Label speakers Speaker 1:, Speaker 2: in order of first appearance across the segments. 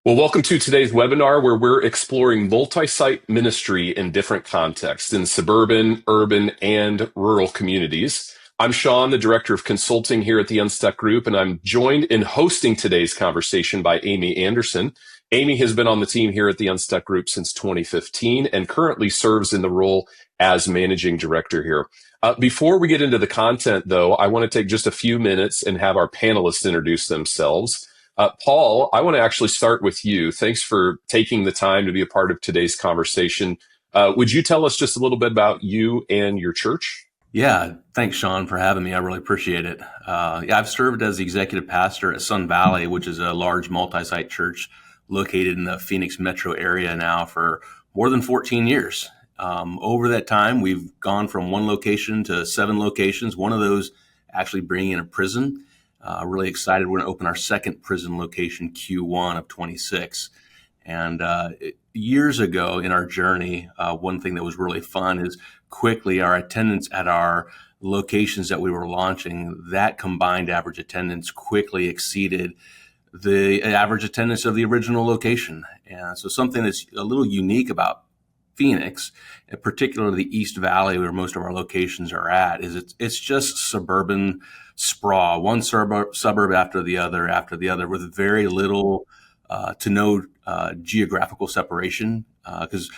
Speaker 1: Well, welcome to today's webinar where we're exploring multi-site ministry in different contexts in suburban, urban, and rural communities. I'm Sean, the Director of Consulting here at the Unstuck Group, and I'm joined in hosting today's conversation by Amy Anderson. Amy has been on the team here at the Unstuck Group since 2015 and currently serves in the role as Managing Director here. Before we get into the content, though, I want to take just a few minutes and have our panelists introduce themselves. Paul, I want to actually start with you. Thanks for taking the time to be a part of today's conversation. Would you tell us just a little bit about you and your church?
Speaker 2: Yeah, thanks, Sean, for having me. I really appreciate it. I've served as the executive pastor at Sun Valley, which is a large multi-site church located in the Phoenix metro area now for more than 14 years. Over that time, we've gone from one location to 7 locations, one of those actually bringing in a prison. Really excited. We're going to open our second prison location Q1 of 26. And years ago in our journey, one thing that was really fun is quickly our attendance at our locations that we were launching, that combined average attendance quickly exceeded the average attendance of the original location. And so something that's a little unique about Phoenix, and particularly the East Valley, where most of our locations are at, is it's just suburban sprawl, one suburb after the other, with very little to no geographical separation. Because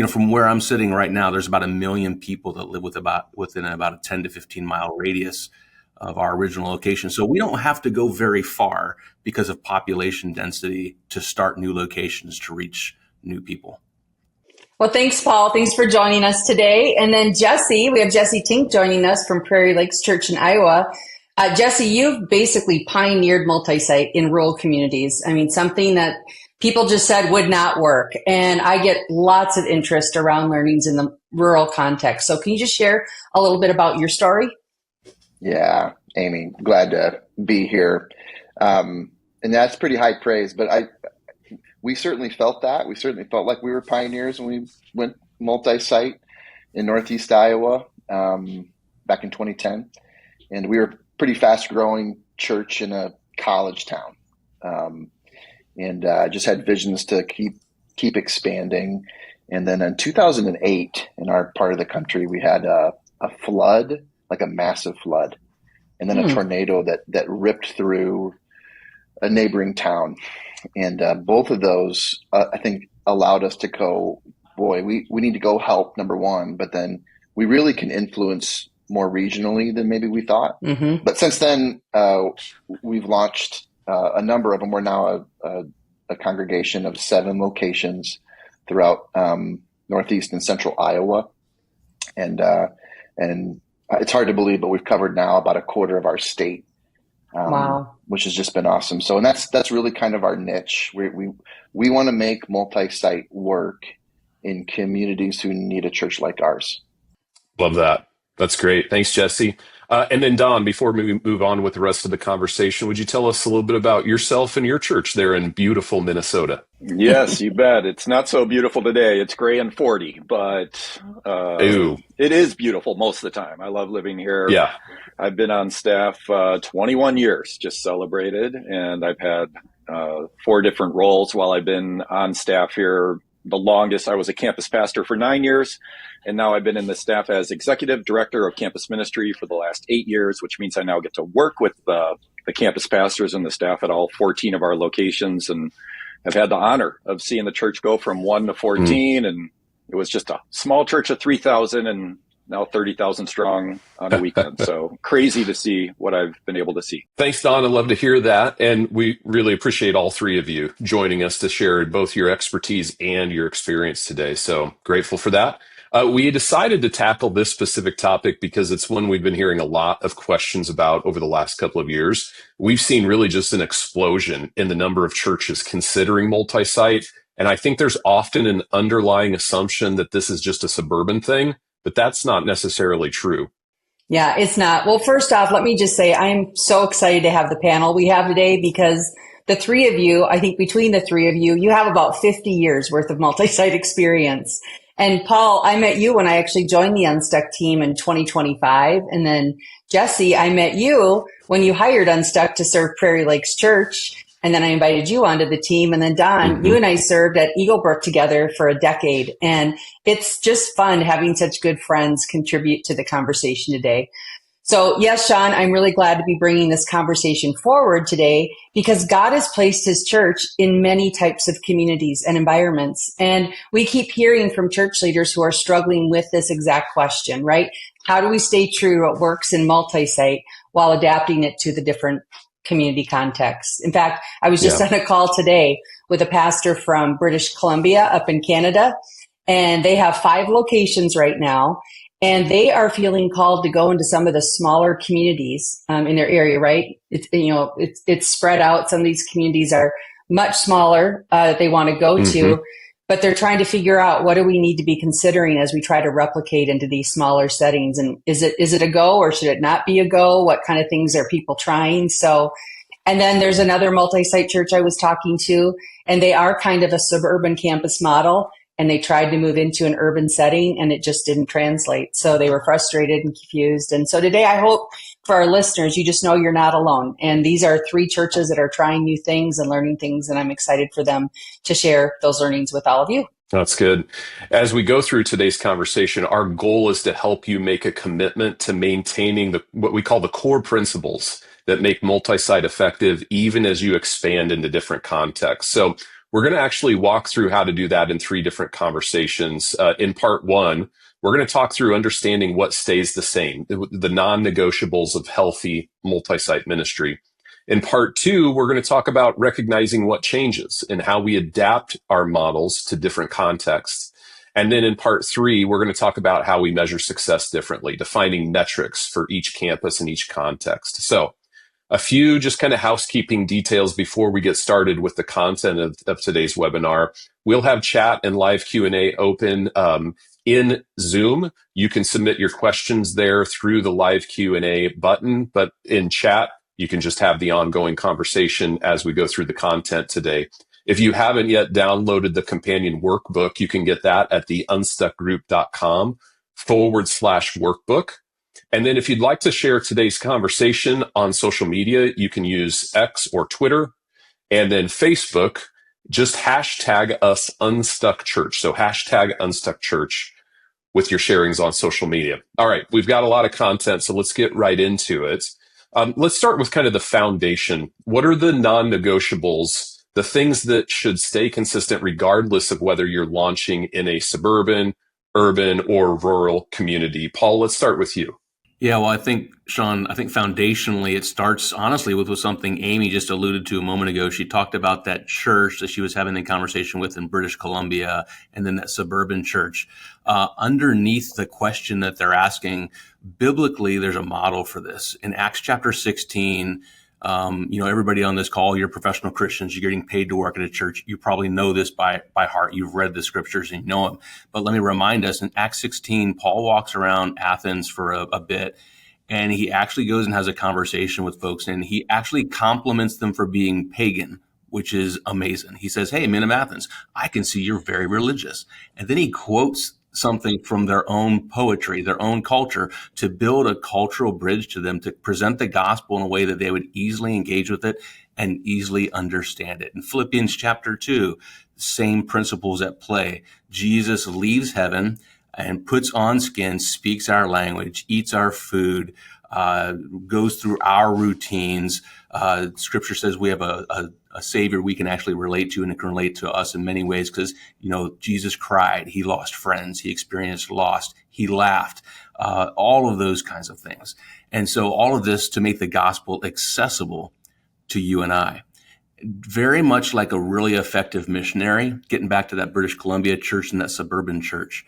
Speaker 2: from where I'm sitting right now, there's about 1 million people that live within about a 10 to 15 mile radius of our original location. So we don't have to go very far because of population density to start new locations to reach new people.
Speaker 3: Well, thanks, Paul. Thanks for joining us today. And then Jesse, we have Jesse Tink joining us from Prairie Lakes Church in Iowa. Jesse, you've basically pioneered multi-site in rural communities. I mean, something that people just said would not work. And I get lots of interest around learnings in the rural context. So can you just share a little bit about your story?
Speaker 4: Yeah, Amy, glad to be here. And that's pretty high praise, but we certainly felt that. We certainly felt like we were pioneers when we went multi-site in Northeast Iowa back in 2010. And we were a pretty fast-growing church in a college town. And just had visions to keep expanding. And then in 2008, in our part of the country, we had a flood, like a massive flood, and then a tornado that ripped through a neighboring town. And both of those, I think, allowed us to go, boy, we need to go help, number one, but then we really can influence more regionally than maybe we thought. Mm-hmm. But since then, we've launched a number of them. We're now a congregation of 7 locations throughout Northeast and Central Iowa. And it's hard to believe, but we've covered now about a quarter of our state.
Speaker 3: Wow.
Speaker 4: Which has just been awesome. So, and that's really kind of our niche. We want to make multi-site work in communities who need a church like ours.
Speaker 1: Love that. That's great. Thanks, Jesse. And then Don, before we move on with the rest of the conversation, would you tell us a little bit about yourself and your church there in beautiful Minnesota?
Speaker 5: Yes, you bet. It's not so beautiful today. It's gray and 40, but it is beautiful most of the time. I love living here.
Speaker 1: Yeah.
Speaker 5: I've been on staff 21 years, just celebrated, and I've had 4 different roles while I've been on staff here. The longest, I was a campus pastor for 9 years, and now I've been in the staff as executive director of campus ministry for the last 8 years, which means I now get to work with the campus pastors and the staff at all 14 of our locations, and I've had the honor of seeing the church go from 1 to 14, and it was just a small church of 3,000 and now 30,000 strong on the weekend. So crazy to see what I've been able to see.
Speaker 1: Thanks, Don. I'd love to hear that. And we really appreciate all 3 of you joining us to share both your expertise and your experience today. So grateful for that. We decided to tackle this specific topic because it's one we've been hearing a lot of questions about over the last couple of years. We've seen really just an explosion in the number of churches considering multi-site. And I think there's often an underlying assumption that this is just a suburban thing, but that's not necessarily true.
Speaker 3: Yeah, it's not. Well, first off, let me just say I am so excited to have the panel we have today because the 3 of you, I think between the 3 of you, you have about 50 years worth of multi-site experience. And Paul, I met you when I actually joined the Unstuck team in 2025. And then Jesse, I met you when you hired Unstuck to serve Prairie Lakes Church. And then I invited you onto the team. And then Don, you and I served at Eaglebrook together for a decade. And it's just fun having such good friends contribute to the conversation today. So yes, Sean, I'm really glad to be bringing this conversation forward today because God has placed his church in many types of communities and environments. And we keep hearing from church leaders who are struggling with this exact question, right? How do we stay true to what works in multi-site while adapting it to the different community contexts? In fact, I was just on a call today with a pastor from British Columbia up in Canada, and they have 5 locations right now. And they are feeling called to go into some of the smaller communities in their area, right? It's spread out. Some of these communities are much smaller that they want to go to, but they're trying to figure out what do we need to be considering as we try to replicate into these smaller settings. And is it a go or should it not be a go? What kind of things are people trying? So, and then there's another multi-site church I was talking to, and they are kind of a suburban campus model. And they tried to move into an urban setting and it just didn't translate. So they were frustrated and confused. And so today I hope for our listeners, you just know you're not alone. And these are 3 churches that are trying new things and learning things. And I'm excited for them to share those learnings with all of you.
Speaker 1: That's good. As we go through today's conversation, our goal is to help you make a commitment to maintaining what we call the core principles that make multi-site effective, even as you expand into different contexts. So we're going to actually walk through how to do that in 3 different conversations. In part 1, we're going to talk through understanding what stays the same, the non-negotiables of healthy multi-site ministry. In part 2, we're going to talk about recognizing what changes and how we adapt our models to different contexts. And then in part 3, we're going to talk about how we measure success differently, defining metrics for each campus and each context. So a few just kind of housekeeping details before we get started with the content of today's webinar. We'll have chat and live Q&A open in Zoom. You can submit your questions there through the live Q&A button, but in chat, you can just have the ongoing conversation as we go through the content today. If you haven't yet downloaded the companion workbook, you can get that at the unstuckgroup.com/workbook. And then if you'd like to share today's conversation on social media, you can use X or Twitter. And then Facebook, just hashtag us Unstuck Church. So hashtag Unstuck Church with your sharings on social media. All right, we've got a lot of content, so let's get right into it. Let's start with kind of the foundation. What are the non-negotiables, the things that should stay consistent regardless of whether you're launching in a suburban, urban, or rural community? Paul, let's start with you.
Speaker 2: Yeah, well, Sean, foundationally, it starts honestly with something Amy just alluded to a moment ago. She talked about that church that she was having a conversation with in British Columbia, and then that suburban church. Underneath the question that they're asking, biblically, there's a model for this. In Acts chapter 16, everybody on this call, you're professional Christians, you're getting paid to work at a church. You probably know this by heart. You've read the scriptures and you know them. But let me remind us, in Acts 16, Paul walks around Athens for a bit, and he actually goes and has a conversation with folks, and he actually compliments them for being pagan, which is amazing. He says, "Hey, men of Athens, I can see you're very religious." And then he quotes something from their own poetry, their own culture, to build a cultural bridge to them, to present the gospel in a way that they would easily engage with it and easily understand it. In Philippians chapter 2, same principles at play. Jesus leaves heaven and puts on skin, speaks our language, eats our food, goes through our routines. Scripture says we have a Savior we can actually relate to, and it can relate to us in many ways because, Jesus cried, he lost friends, he experienced loss, he laughed, all of those kinds of things. And so all of this to make the gospel accessible to you and I. Very much like a really effective missionary, getting back to that British Columbia church and that suburban church,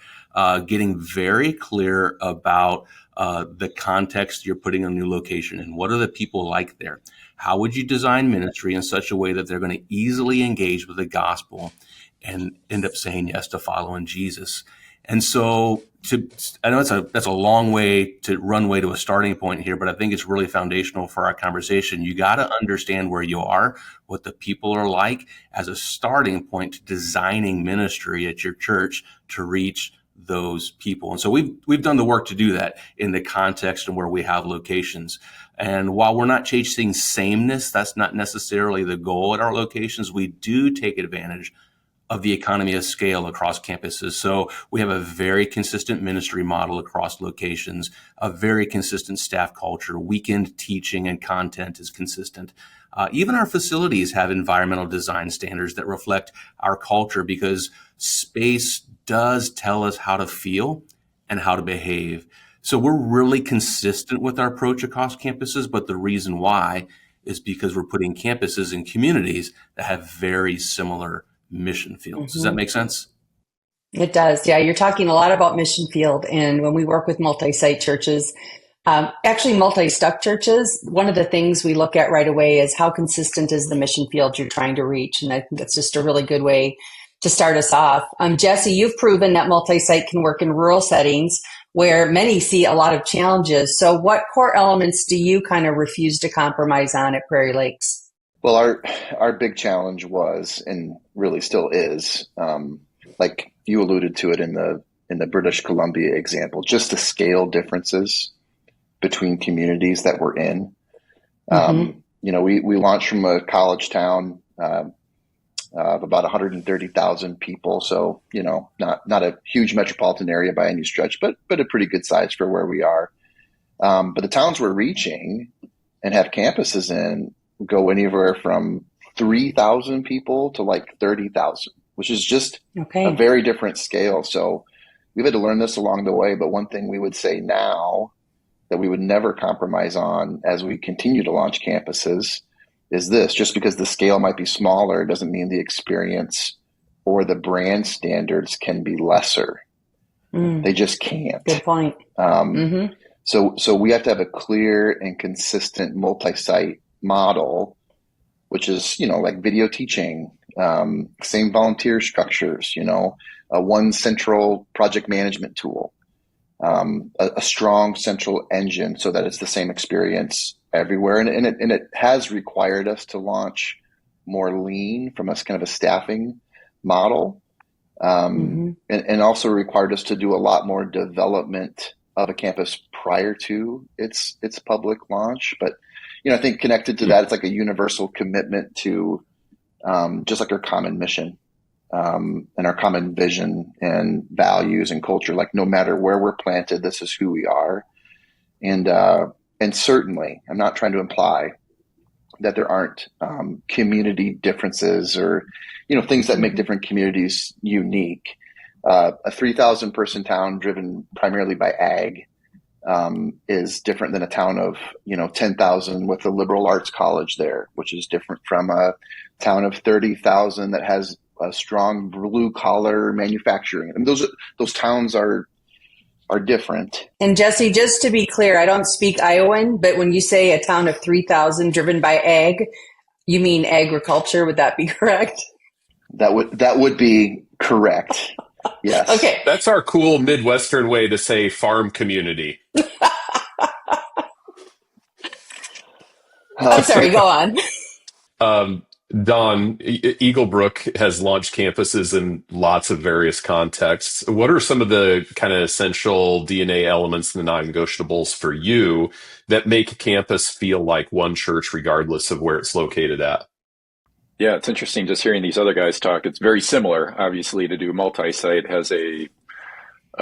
Speaker 2: getting very clear about the context you're putting a new location in. What are the people like there? How would you design ministry in such a way that they're going to easily engage with the gospel and end up saying yes to following Jesus? And so I know that's a long way to runway to a starting point here, but I think it's really foundational for our conversation. You got to understand where you are, what the people are like as a starting point to designing ministry at your church to reach those people. And so we've done the work to do that in the context and where we have locations. And while we're not chasing sameness, that's not necessarily the goal at our locations. We do take advantage of the economy of scale across campuses. So we have a very consistent ministry model across locations, a very consistent staff culture, weekend teaching and content is consistent. Even our facilities have environmental design standards that reflect our culture, because space does tell us how to feel and how to behave. So we're really consistent with our approach across campuses, but the reason why is because we're putting campuses in communities that have very similar mission fields. Does that make sense?
Speaker 3: It does. Yeah. You're talking a lot about mission field. And when we work with multi-site churches, actually multi-stuck churches, one of the things we look at right away is how consistent is the mission field you're trying to reach. And I think that's just a really good way to start us off. Jesse, you've proven that multi-site can work in rural settings where many see a lot of challenges. So what core elements do you kind of refuse to compromise on at Prairie Lakes?
Speaker 4: Well, our big challenge was, and really still is, like you alluded to it in the British Columbia example, just the scale differences between communities that we're in. We launched from a college town of about 130,000 people, so not a huge metropolitan area by any stretch, but a pretty good size for where we are. But the towns we're reaching and have campuses in go anywhere from 3,000 people to like 30,000, which is just a very different scale. So we've had to learn this along the way. But one thing we would say now that we would never compromise on as we continue to launch campuses is this: just because the scale might be smaller doesn't mean the experience or the brand standards can be lesser. They just can't.
Speaker 3: Good point.
Speaker 4: So we have to have a clear and consistent multi-site model, which is, like video teaching, same volunteer structures, a one central project management tool, a strong central engine so that it's the same experience everywhere. And it has required us to launch more lean from a kind of a staffing model, and also required us to do a lot more development of a campus prior to its public launch. But I think connected to that, it's like a universal commitment to just like our common mission and our common vision and values and culture. Like no matter where we're planted, this is who we are. And certainly, I'm not trying to imply that there aren't community differences or things that make different communities unique. A 3,000 person town driven primarily by ag is different than a town of 10,000 with a liberal arts college there, which is different from a town of 30,000 that has a strong blue collar manufacturing. I mean, those towns are different.
Speaker 3: And Jesse, just to be clear, I don't speak Iowan, but when you say a town of 3,000 driven by ag, you mean agriculture. Would that be correct?
Speaker 4: That would be correct. Yes.
Speaker 3: Okay.
Speaker 1: That's our cool Midwestern way to say farm community.
Speaker 3: I'm sorry, go on.
Speaker 1: Don, Eaglebrook has launched campuses in lots of various contexts. What are some of the kind of essential DNA elements and the non-negotiables for you that make a campus feel like one church regardless of where it's located at?
Speaker 5: Yeah, it's interesting just hearing these other guys talk. It's very similar, obviously, to do multi-site has a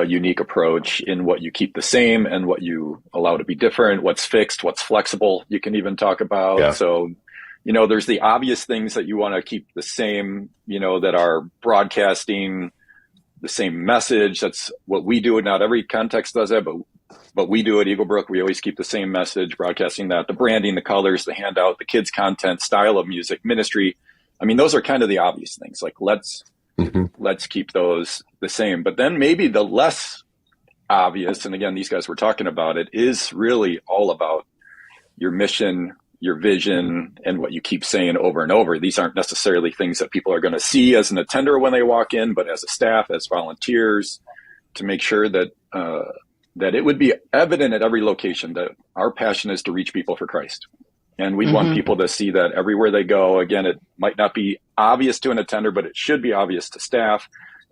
Speaker 5: unique approach in what you keep the same and what you allow to be different, what's fixed, what's flexible, you can even talk about.
Speaker 1: Yeah.
Speaker 5: So, there's the obvious things that you want to keep the same, that are broadcasting the same message. That's what we do. Not every context does that, but we do at Eaglebrook. We always keep the same message, broadcasting that, the branding, the colors, the handout, the kids' content, style of music, ministry. I mean, those are kind of the obvious things. Like let's keep those the same. But then maybe the less obvious, and again, these guys were talking about it, is really all about your mission, your vision, and what you keep saying over and over. These aren't necessarily things that people are going to see as an attender when they walk in, but as a staff, as volunteers, to make sure that that it would be evident at every location that our passion is to reach people for Christ. And we want people to see that everywhere they go. Again, it might not be obvious to an attender, but it should be obvious to staff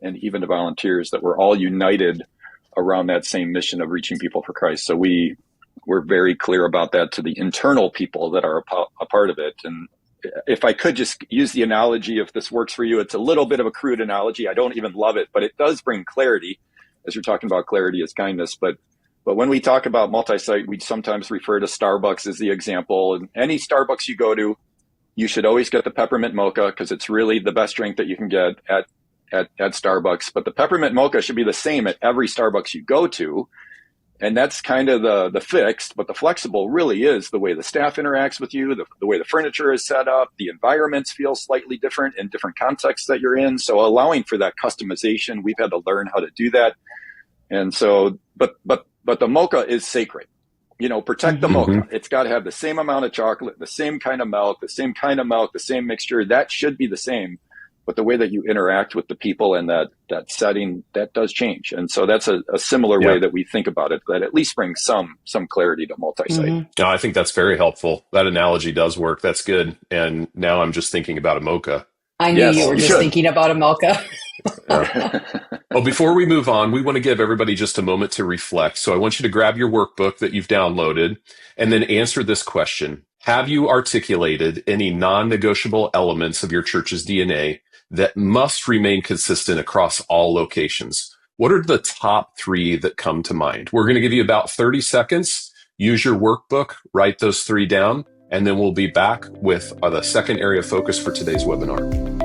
Speaker 5: and even to volunteers, that we're all united around that same mission of reaching people for Christ. So we're very clear about that to the internal people that are a part of it. And if I could just use the analogy, if this works for you, it's a little bit of a crude analogy. I don't even love it, but it does bring clarity, as you're talking about clarity as kindness. But when we talk about multi-site, we sometimes refer to Starbucks as the example. And any Starbucks you go to, you should always get the peppermint mocha, because it's really the best drink that you can get at Starbucks. But the peppermint mocha should be the same at every Starbucks you go to. And that's kind of the fixed, but the flexible really is the way the staff interacts with you, the way the furniture is set up, the environments feel slightly different in different contexts that you're in. So allowing for that customization, we've had to learn how to do that. And so, but the mocha is sacred. Protect the mocha. It's got to have the same amount of chocolate, the same kind of milk, the same mixture. That should be the same. But the way that you interact with the people in that setting, that does change. And so that's a similar way that we think about it, that at least brings some clarity to multi-site.
Speaker 1: No, I think that's very helpful. That analogy does work. That's good. And now I'm just thinking about a mocha.
Speaker 3: I knew you were just thinking about a mocha.
Speaker 1: Well, before we move on, we want to give everybody just a moment to reflect. So I want you to grab your workbook that you've downloaded and then answer this question. Have you articulated any non-negotiable elements of your church's DNA that must remain consistent across all locations? What are the top 3 that come to mind? We're going to give you about 30 seconds. Use your workbook, write those 3 down, and then we'll be back with the second area of focus for today's webinar.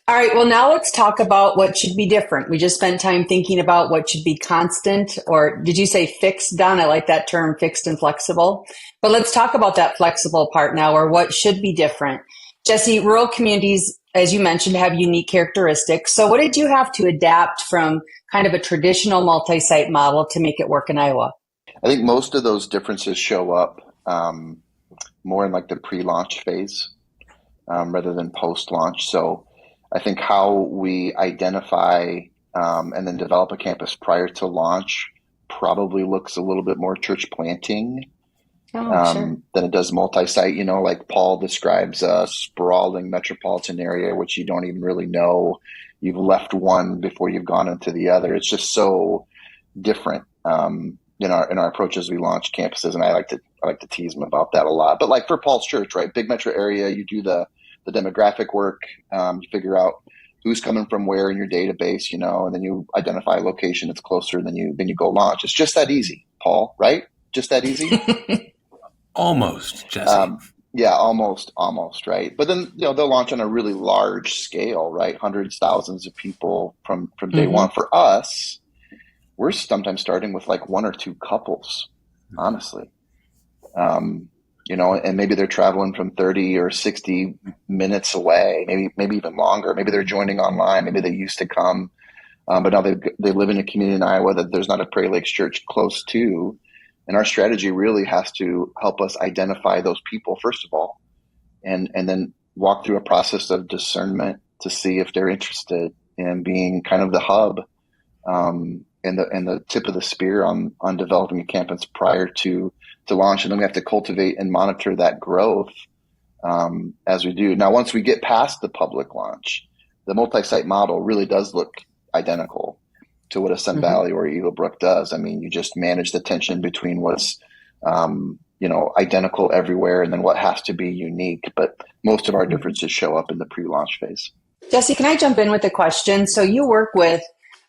Speaker 3: All right, well, now let's talk about what should be different. We just spent time thinking about what should be constant, or did you say fixed, Don? I like that term, fixed and flexible. But let's talk about that flexible part now, or what should be different. Jesse, rural communities, as you mentioned, have unique characteristics. So what did you have to adapt from kind of a traditional multi-site model to make it work in Iowa?
Speaker 4: I think most of those differences show up more in like the pre-launch phase rather than post-launch. So I think how we identify and then develop a campus prior to launch probably looks a little bit more church planting than it does multi-site. Like Paul describes a sprawling metropolitan area, which you don't even really know. You've left one before you've gone into the other. It's just so different in our approach as we launch campuses, and I like to tease him about that a lot. But like for Paul's church, right, big metro area, you do the demographic work, you figure out who's coming from where in your database, and then you identify a location that's closer, then you go launch. It's just that easy, Paul, right? Just that easy?
Speaker 2: Almost, Jesse.
Speaker 4: Yeah, almost, right? But then, they'll launch on a really large scale, right? Hundreds, thousands of people from day one. For us, we're sometimes starting with like 1 or 2 couples, honestly. And maybe they're traveling from 30 or 60 minutes away, maybe even longer. Maybe they're joining online. Maybe they used to come, but now they live in a community in Iowa that there's not a Prairie Lakes Church close to. And our strategy really has to help us identify those people, first of all, and then walk through a process of discernment to see if they're interested in being kind of the hub and the tip of the spear on developing a campus prior to launch. And then we have to cultivate and monitor that growth as we do. Now, once we get past the public launch, the multi-site model really does look identical to what a Sun Valley or Eagle Brook does. I mean, you just manage the tension between what's identical everywhere and then what has to be unique. But most of our differences show up in the pre-launch phase.
Speaker 3: Jesse, can I jump in with a question? So you work with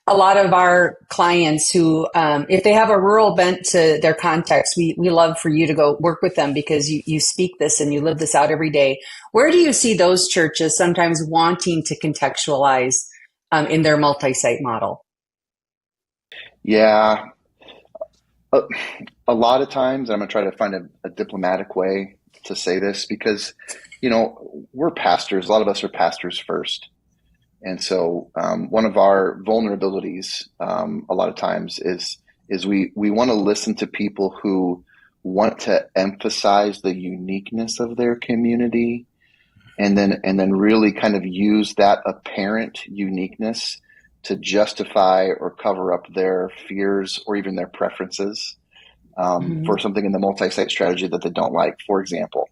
Speaker 3: a lot of our clients who, if they have a rural bent to their context, we love for you to go work with them because you speak this and you live this out every day. Where do you see those churches sometimes wanting to contextualize in their multi-site model?
Speaker 4: Yeah, a lot of times, I'm going to try to find a diplomatic way to say this because, we're pastors. A lot of us are pastors first. And so one of our vulnerabilities a lot of times is we want to listen to people who want to emphasize the uniqueness of their community and then really kind of use that apparent uniqueness to justify or cover up their fears or even their preferences for something in the multi-site strategy that they don't like. For example,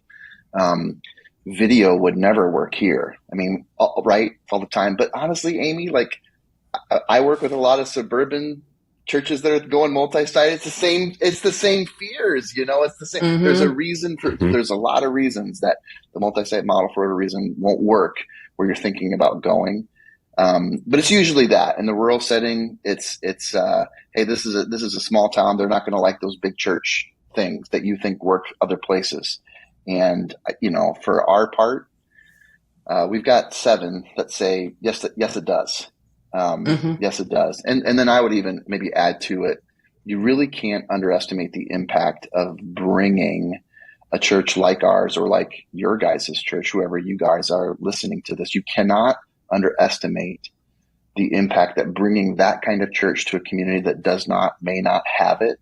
Speaker 4: video would never work here. I mean, right, all the time. But honestly, Amy, like I work with a lot of suburban churches that are going multi-site. It's the same fears, it's the same. There's a reason there's a lot of reasons that the multi-site model for whatever reason won't work where you're thinking about going. But it's usually that in the rural setting, it's hey, this is a small town. They're not going to like those big church things that you think work other places. And, for our part, we've got 7 that say, yes, it does. Yes, it does. And then I would even maybe add to it, you really can't underestimate the impact of bringing a church like ours or like your guys' church, whoever you guys are listening to this. You cannot underestimate the impact that bringing that kind of church to a community that may not have it.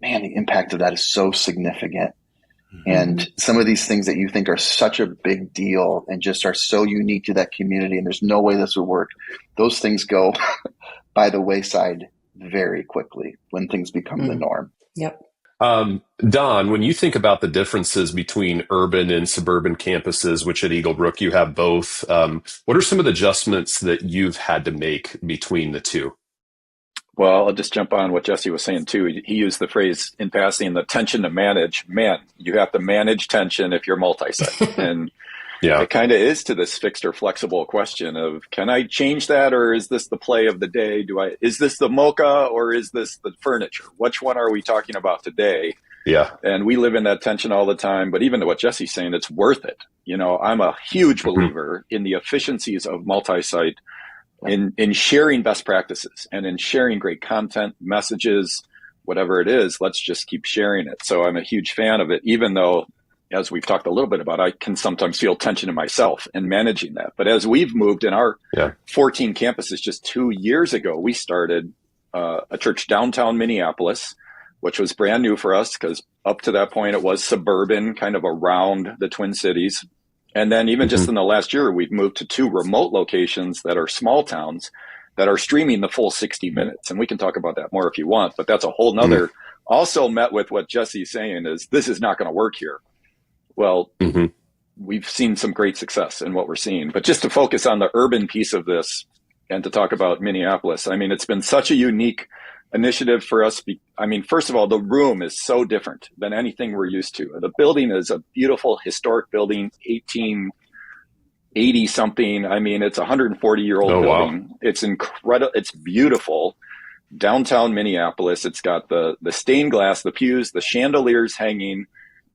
Speaker 4: Man, the impact of that is so significant. And some of these things that you think are such a big deal and just are so unique to that community and there's no way this would work, those things go by the wayside very quickly when things become the norm.
Speaker 3: Yep.
Speaker 1: Don, when you think about the differences between urban and suburban campuses, which at Eagle Brook you have both, what are some of the adjustments that you've had to make between the two?
Speaker 5: Well, I'll just jump on what Jesse was saying too. He used the phrase in passing, the tension to manage. Man, you have to manage tension if you're multi-site. And it kind of is to this fixed or flexible question of, can I change that? Or is this the play of the day? Is this the mocha or is this the furniture? Which one are we talking about today?
Speaker 1: Yeah.
Speaker 5: And we live in that tension all the time. But even to what Jesse's saying, it's worth it. I'm a huge believer in the efficiencies of multi-site in sharing best practices and in sharing great content, messages, whatever it is, let's just keep sharing it. So I'm a huge fan of it, even though, as we've talked a little bit about, I can sometimes feel tension in myself in managing that. But as we've moved in our 14 campuses, just 2 years ago, we started a church downtown Minneapolis, which was brand new for us because up to that point, it was suburban, kind of around the Twin Cities. And then even just in the last year, we've moved to 2 remote locations that are small towns that are streaming the full 60 minutes. And we can talk about that more if you want, but that's a whole nother, also met with what Jesse's saying is this is not going to work here. Well, we've seen some great success in what we're seeing, but just to focus on the urban piece of this and to talk about Minneapolis, I mean, it's been such a unique initiative for us. First of all, the room is so different than anything we're used to. The building is a beautiful historic building, 1880 something. I mean, it's a 140-year-old building. Wow. It's incredible. It's beautiful. Downtown Minneapolis. It's got the stained glass, the pews, the chandeliers hanging.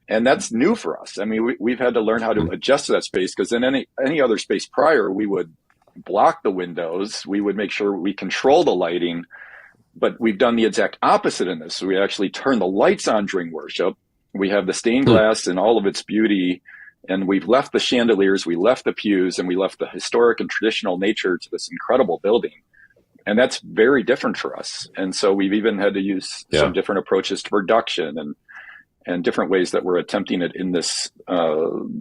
Speaker 5: And that's new for us. I mean, we've had to learn how to adjust to that space because in any other space prior, we would block the windows. We would make sure we control the lighting. But we've done the exact opposite in this. So we actually turn the lights on during worship. We have the stained glass in all of its beauty. And we've left the chandeliers, we left the pews, and we left the historic and traditional nature to this incredible building. And that's very different for us. And so we've even had to use some different approaches to production and different ways that we're attempting it in this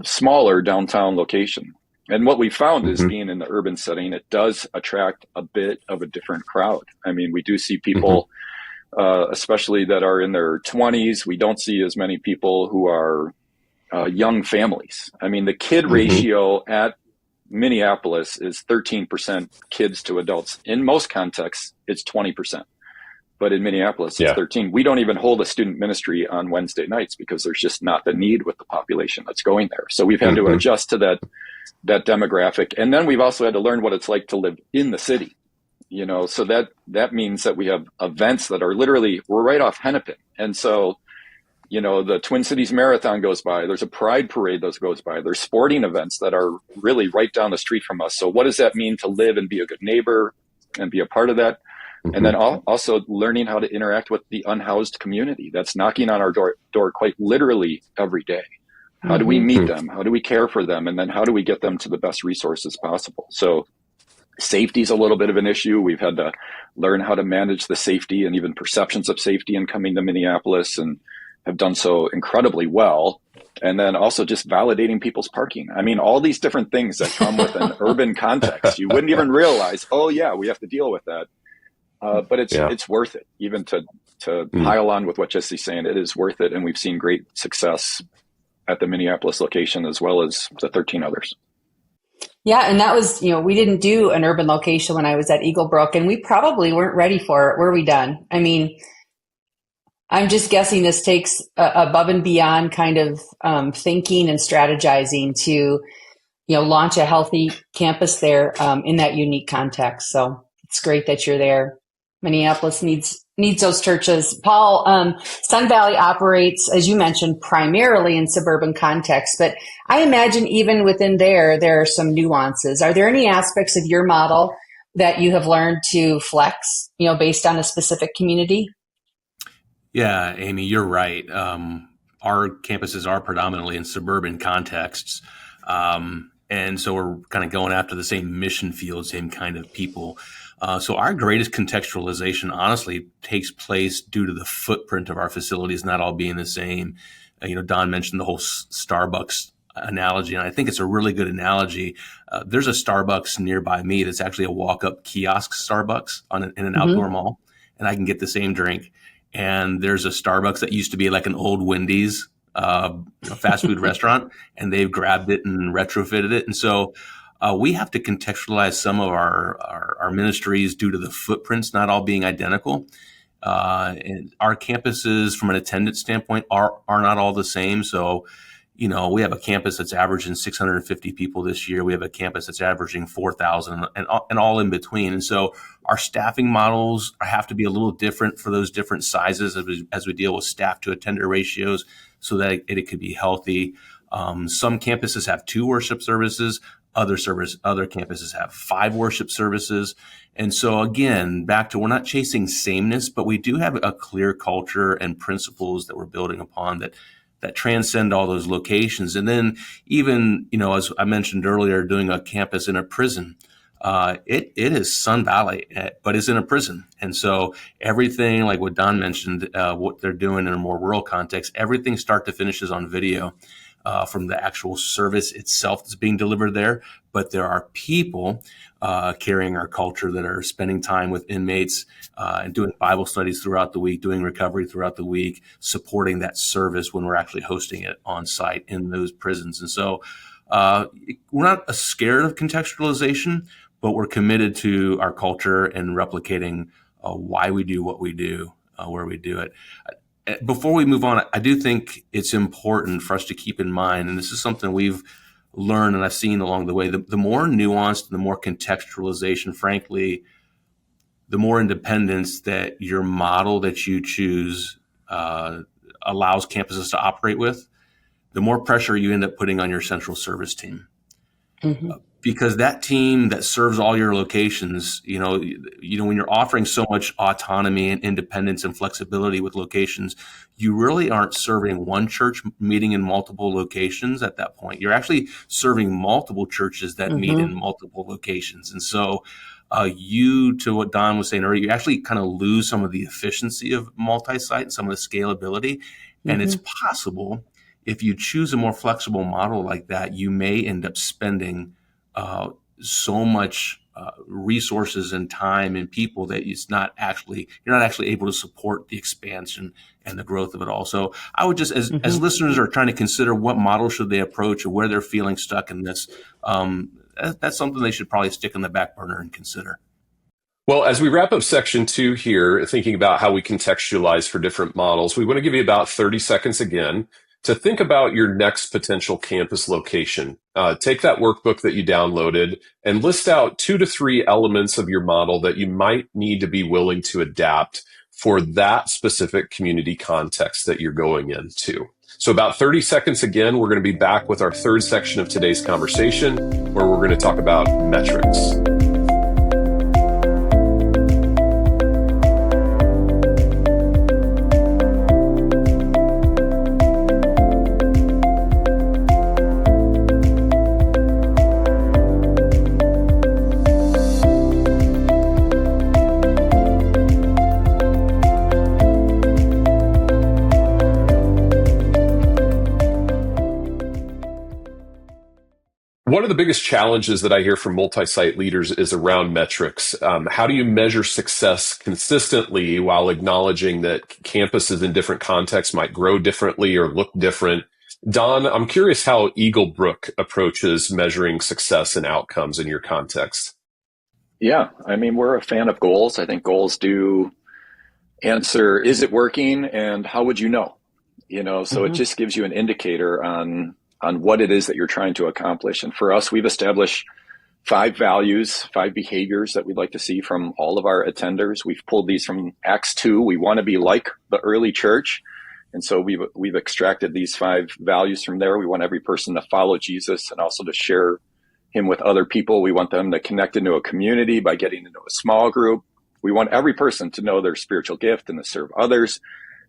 Speaker 5: smaller downtown location. And what we found is being in the urban setting, it does attract a bit of a different crowd. I mean, we do see people, especially that are in their 20s. We don't see as many people who are young families. I mean, the kid ratio at Minneapolis is 13% kids to adults. In most contexts, it's 20%. But in Minneapolis, it's 13. We don't even hold a student ministry on Wednesday nights because there's just not the need with the population that's going there. So we've had to adjust to that demographic. And then we've also had to learn what it's like to live in the city, so that means that we have events that are literally, we're right off Hennepin. And so, the Twin Cities Marathon goes by, there's a pride parade that goes by, there's sporting events that are really right down the street from us. So what does that mean to live and be a good neighbor and be a part of that? And then also learning how to interact with the unhoused community that's knocking on our door quite literally every day. How do we meet them? How do we care for them? And then how do we get them to the best resources possible? So safety is a little bit of an issue. We've had to learn how to manage the safety and even perceptions of safety in coming to Minneapolis, and have done so incredibly well. And then also just validating people's parking. I mean, all these different things that come with an urban context. You wouldn't even realize, oh yeah, we have to deal with that. But it's worth it, even to pile on with what Jesse's saying. It is worth it. And we've seen great success at the Minneapolis location as well as the 13 others.
Speaker 3: Yeah. And that was, we didn't do an urban location when I was at Eagle Brook, and we probably weren't ready for it. Were we done? I mean, I'm just guessing this takes above and beyond kind of thinking and strategizing to, launch a healthy campus there in that unique context. So it's great that you're there. Minneapolis needs those churches. Paul, Sun Valley operates, as you mentioned, primarily in suburban context, but I imagine even within there are some nuances. Are there any aspects of your model that you have learned to flex, based on a specific community?
Speaker 2: Yeah, Amy, you're right. Our campuses are predominantly in suburban contexts. And so we're kind of going after the same mission field, same kind of people. So our greatest contextualization, honestly, takes place due to the footprint of our facilities not all being the same. Don mentioned the whole Starbucks analogy, and I think it's a really good analogy. There's a Starbucks nearby me that's actually a walk-up kiosk Starbucks in an outdoor mall, and I can get the same drink. And there's a Starbucks that used to be like an old Wendy's fast food restaurant, and they've grabbed it and retrofitted it. And so we have to contextualize some of our ministries due to the footprints not all being identical. And our campuses, from an attendance standpoint, are not all the same. So, we have a campus that's averaging 650 people this year. We have a campus that's averaging 4,000 and all in between. And so our staffing models have to be a little different for those different sizes as we deal with staff to attender ratios so that it could be healthy. Some campuses have 2 worship services. Other campuses have 5 worship services. And so again, back to, we're not chasing sameness, but we do have a clear culture and principles that we're building upon that transcend all those locations. And then even, as I mentioned earlier, doing a campus in a prison, it is Sun Valley, but it's in a prison. And so everything, like what Don mentioned, what they're doing in a more rural context, everything start to finish is on video. From the actual service itself that's being delivered there. But there are people carrying our culture that are spending time with inmates and doing Bible studies throughout the week, doing recovery throughout the week, supporting that service when we're actually hosting it on site in those prisons. And so we're not scared of contextualization, but we're committed to our culture and replicating why we do what we do, where we do it. Before we move on, I do think it's important for us to keep in mind, and this is something we've learned and I've seen along the way, the more nuanced, the more contextualization, frankly, the more independence that your model that you choose allows campuses to operate with, the more pressure you end up putting on your central service team. Mm-hmm. Because that team that serves all your locations, when you're offering so much autonomy and independence and flexibility with locations, you really aren't serving one church meeting in multiple locations at that point. You're actually serving multiple churches that meet in multiple locations. And so to what Don was saying earlier, you actually kind of lose some of the efficiency of multi-site and some of the scalability. And it's possible, if you choose a more flexible model like that, you may end up spending so much resources and time and people that you're not actually able to support the expansion and the growth of it all. So I would just, as listeners are trying to consider what model should they approach or where they're feeling stuck in this, that's something they should probably stick in the back burner and consider.
Speaker 1: Well, as we wrap up section 2 here, thinking about how we contextualize for different models, we want to give you about 30 seconds again to think about your next potential campus location. Take that workbook that you downloaded and list out 2 to 3 elements of your model that you might need to be willing to adapt for that specific community context that you're going into. So about 30 seconds again, we're going to be back with our 3rd section of today's conversation, where we're going to talk about metrics. One of the biggest challenges that I hear from multi-site leaders is around metrics. How do you measure success consistently while acknowledging that campuses in different contexts might grow differently or look different? Don, I'm curious how Eagle Brook approaches measuring success and outcomes in your context.
Speaker 5: Yeah, I mean, we're a fan of goals. I think goals do answer, is it working and how would you know? So it just gives you an indicator on what it is that you're trying to accomplish. And for us, we've established 5 values, 5 behaviors that we'd like to see from all of our attenders. We've pulled these from Acts 2. We want to be like the early church. And so we've extracted these 5 values from there. We want every person to follow Jesus and also to share him with other people. We want them to connect into a community by getting into a small group. We want every person to know their spiritual gift and to serve others.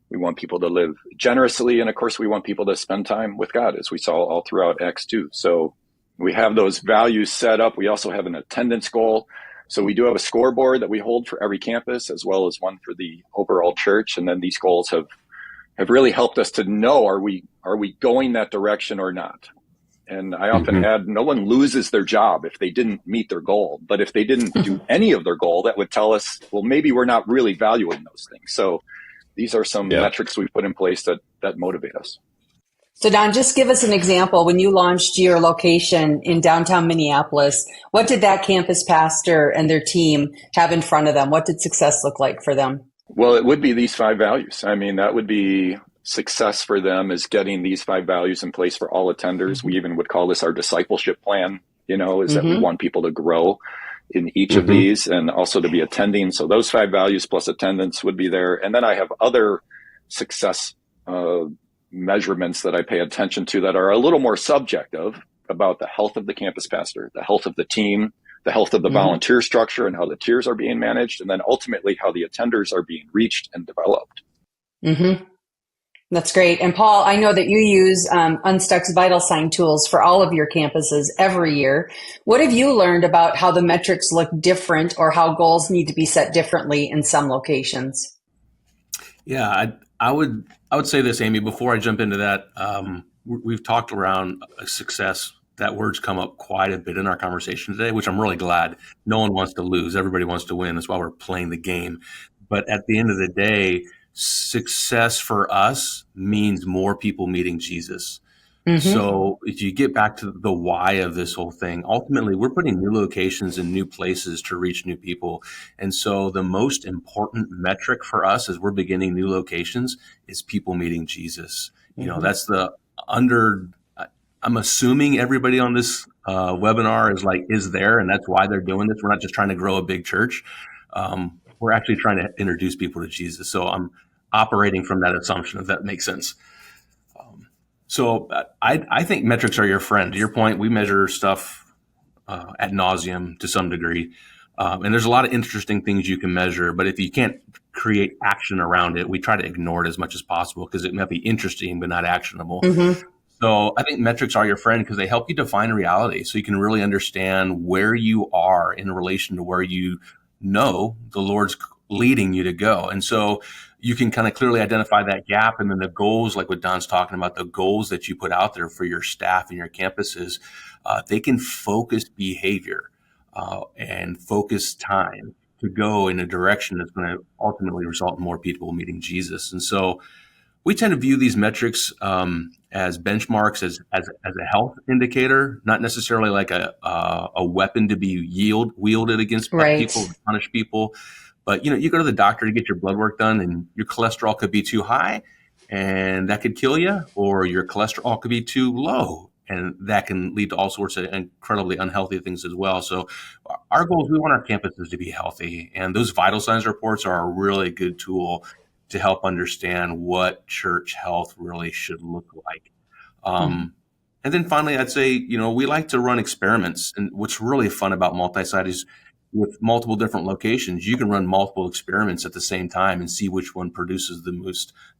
Speaker 5: We want people to live generously. And of course, we want people to spend time with God, as we saw all throughout Acts 2. So we have those values set up. We also have an attendance goal. So we do have a scoreboard that we hold for every campus, as well as one for the overall church. And then these goals have really helped us to know, are we going that direction or not? And I often add, no one loses their job if they didn't meet their goal. But if they didn't do any of their goal, that would tell us, well, maybe we're not really valuing those things. So these are some metrics we've put in place that motivate us.
Speaker 3: So Don, just give us an example. When you launched your location in downtown Minneapolis, what did that campus pastor and their team have in front of them? What did success look like for them?
Speaker 5: Well, it would be these 5 values. I mean, that would be success for them, is getting these 5 values in place for all attenders. We even would call this our discipleship plan, is that we want people to grow in each of these and also to be attending. So those 5 values plus attendance would be there. And then I have other success measurements that I pay attention to that are a little more subjective, about the health of the campus pastor, the health of the team, the health of the volunteer structure and how the tiers are being managed, and then ultimately how the attenders are being reached and developed.
Speaker 3: That's great. And Paul, I know that you use Unstuck's vital sign tools for all of your campuses every year. What have you learned about how the metrics look different or how goals need to be set differently in some locations?
Speaker 2: Yeah, I would say this, Amy, before I jump into that. We've talked around success. That word's come up quite a bit in our conversation today, which I'm really glad. No one wants to lose. Everybody wants to win. That's why we're playing the game. But at the end of the day, success for us means more people meeting Jesus. So if you get back to the why of this whole thing, ultimately we're putting new locations in new places to reach new people. And so the most important metric for us as we're beginning new locations is people meeting Jesus. That's I'm assuming everybody on this webinar is there, and that's why they're doing this. We're not just trying to grow a big church. We're actually trying to introduce people to Jesus. So I'm operating from that assumption, if that makes sense. So I think metrics are your friend. To your point, we measure stuff ad nauseum to some degree. And there's a lot of interesting things you can measure, but if you can't create action around it, we try to ignore it as much as possible because it might be interesting, but not actionable. So I think metrics are your friend because they help you define reality. So you can really understand where you are in relation to where you know the Lord's leading you to go. And so you can kind of clearly identify that gap. And then the goals, like what Don's talking about, the goals that you put out there for your staff and your campuses, they can focus behavior and focus time to go in a direction that's going to ultimately result in more people meeting Jesus. And so we tend to view these metrics as benchmarks, as a health indicator, not necessarily like a weapon to be wielded against people, to punish people. But you go to the doctor to get your blood work done, and your cholesterol could be too high, and that could kill you, or your cholesterol could be too low, and that can lead to all sorts of incredibly unhealthy things as well. So our goal is we want our campuses to be healthy, and those vital signs reports are a really good tool to help understand what church health really should look like. And then finally, I'd say, we like to run experiments. And what's really fun about multi-site is with multiple different locations, you can run multiple experiments at the same time and see which one produces the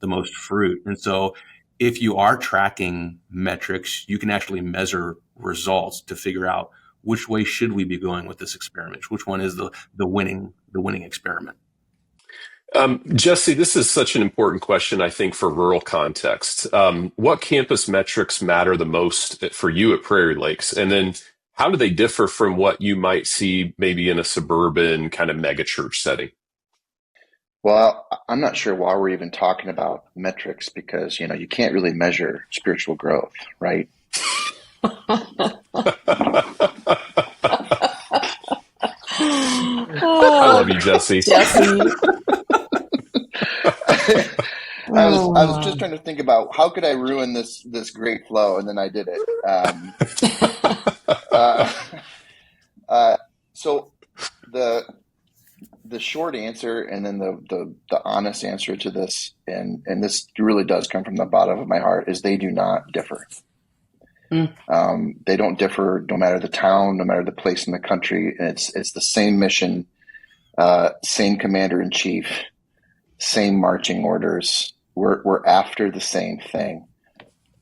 Speaker 2: most fruit. And so if you are tracking metrics, you can actually measure results to figure out which way should we be going with this experiment, which one is the winning experiment.
Speaker 1: Jesse, this is such an important question, I think, for rural context. What campus metrics matter the most for you at Prairie Lakes? And then how do they differ from what you might see maybe in a suburban kind of mega church setting?
Speaker 4: Well, I'm not sure why we're even talking about metrics because, you can't really measure spiritual growth, right?
Speaker 1: I love you, Jesse.
Speaker 3: Jesse.
Speaker 4: I was just trying to think about how could I ruin this great flow, and then I did it. So the short answer, and then the honest answer to this, and this really does come from the bottom of my heart, is they do not differ. They don't differ no matter the town, no matter the place in the country. And it's the same mission, same commander in chief, same marching orders. We're after the same thing.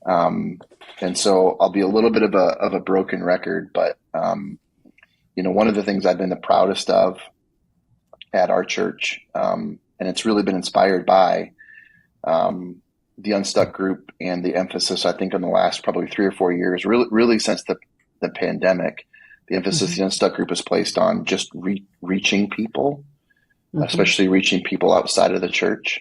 Speaker 4: And so I'll be a little bit of a broken record, but one of the things I've been the proudest of at our church, and it's really been inspired by the Unstuck group and the emphasis, I think, in the last probably 3 or 4 years, really since the pandemic, the emphasis the Unstuck group has placed on just reaching people, especially reaching people outside of the church.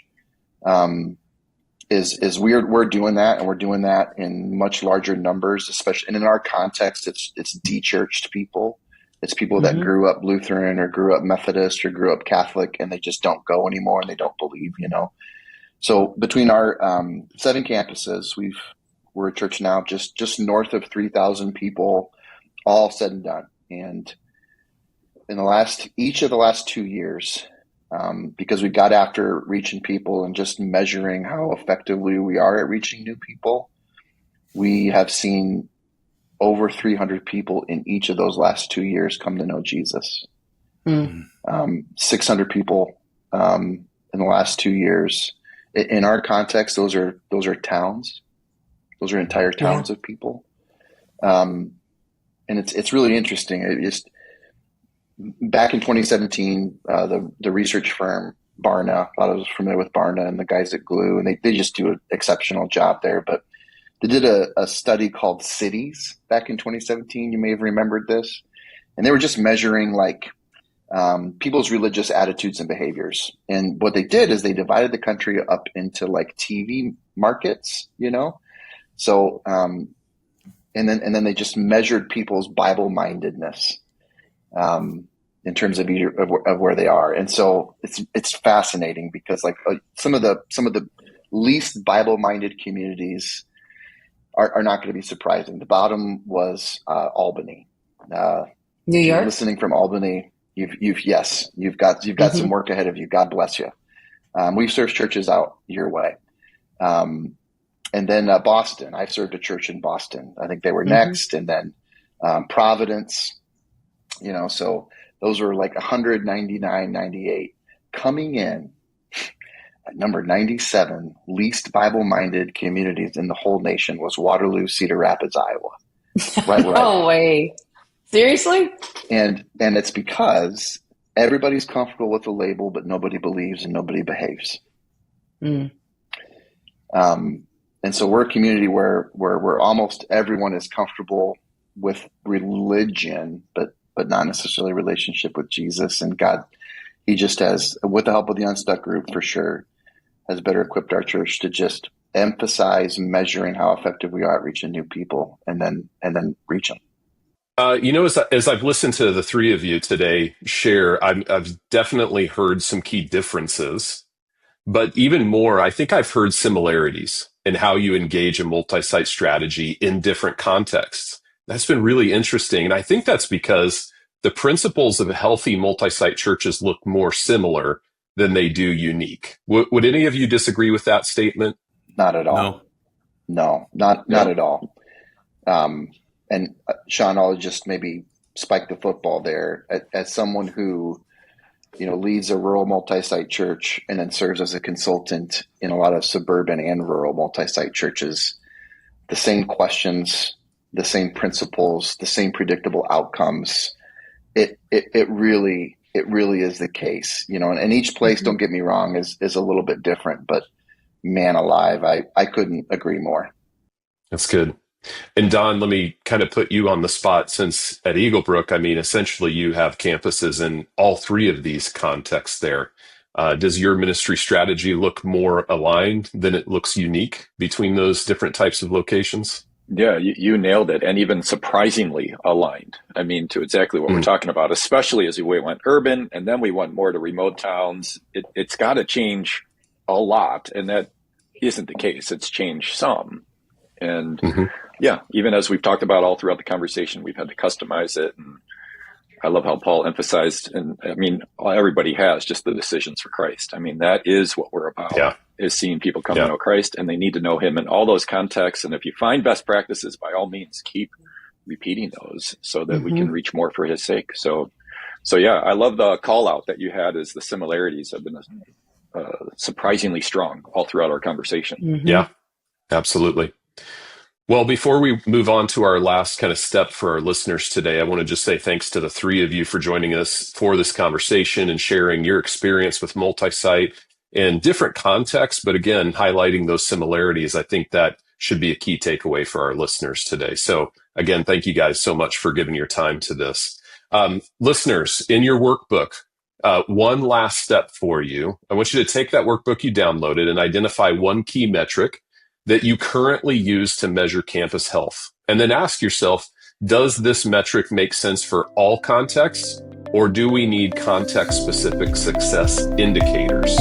Speaker 4: Is we're doing that, and we're doing that in much larger numbers, especially, and in our context, it's de-churched people. It's people that grew up Lutheran or grew up Methodist or grew up Catholic, and they just don't go anymore and they don't believe, So between our 7 campuses, we're a church now just north of 3,000 people, all said and done. And in each of the last 2 years, because we got after reaching people and just measuring how effectively we are at reaching new people, we have seen over 300 people in each of those last 2 years come to know Jesus. 600 people in the last 2 years. In our context, those are towns. Those are entire towns of people. And it's really interesting. Back in 2017, the research firm Barna, I was familiar with Barna and the guys at Glue, and they just do an exceptional job there. But they did a study called Cities back in 2017. You may have remembered this. And they were just measuring people's religious attitudes and behaviors. And what they did is they divided the country up into TV markets, So, and then they just measured people's Bible mindedness, in terms of where they are. And so it's fascinating because some of the least Bible minded communities are not going to be surprising. The bottom was Albany,
Speaker 3: New York.
Speaker 4: Listening from Albany. You've got some work ahead of you. God bless you. We've served churches out your way. And then Boston, I served a church in Boston. I think they were next. And then Providence, so those were 199, 98. Coming in at number 97, least Bible-minded communities in the whole nation was Waterloo, Cedar Rapids, Iowa. Right.
Speaker 3: No way. Seriously?
Speaker 4: And it's because everybody's comfortable with the label, but nobody believes and nobody behaves. And so we're a community where almost everyone is comfortable with religion, but not necessarily relationship with Jesus and God. He just has, with the help of the Unstuck group for sure, has better equipped our church to just emphasize measuring how effective we are at reaching new people and then reach them.
Speaker 1: As I've listened to the three of you today share, I've definitely heard some key differences, but even more, I think I've heard similarities in how you engage a multi-site strategy in different contexts. That's been really interesting. And I think that's because the principles of healthy multi-site churches look more similar than they do unique. Would any of you disagree with that statement?
Speaker 4: Not at all. No, not at all. And Sean, I'll just maybe spike the football there. As someone who, leads a rural multi-site church and then serves as a consultant in a lot of suburban and rural multi-site churches, the same questions, the same principles, the same predictable outcomes. It it really is the case, and each place, don't get me wrong, is a little bit different, but man alive, I couldn't agree more.
Speaker 1: That's good. And Don, let me kind of put you on the spot, since at Eagle Brook, I mean, essentially you have campuses in all three of these contexts there. Does your ministry strategy look more aligned than it looks unique between those different types of locations?
Speaker 5: Yeah, you nailed it. And even surprisingly aligned. I mean, to exactly what we're talking about, especially as we went urban and then we went more to remote towns. It's got to change a lot. And that isn't the case. It's changed some. And yeah, even as we've talked about all throughout the conversation, we've had to customize it. And I love how Paul emphasized, and I mean, everybody has just the decisions for Christ. I mean, that is what we're about, is seeing people come to know Christ, and they need to know him in all those contexts. And if you find best practices, by all means, keep repeating those so that we can reach more for his sake. So yeah, I love the call out that you had, as the similarities have been surprisingly strong all throughout our conversation.
Speaker 1: Yeah, absolutely. Well, before we move on to our last kind of step for our listeners today, I want to just say thanks to the three of you for joining us for this conversation and sharing your experience with Multisite in different contexts, but again, highlighting those similarities. I think that should be a key takeaway for our listeners today. So again, thank you guys so much for giving your time to this. Listeners, in your workbook, one last step for you. I want you to take that workbook you downloaded and identify one key metric that you currently use to measure campus health. And then ask yourself, does this metric make sense for all contexts, or do we need context-specific success indicators?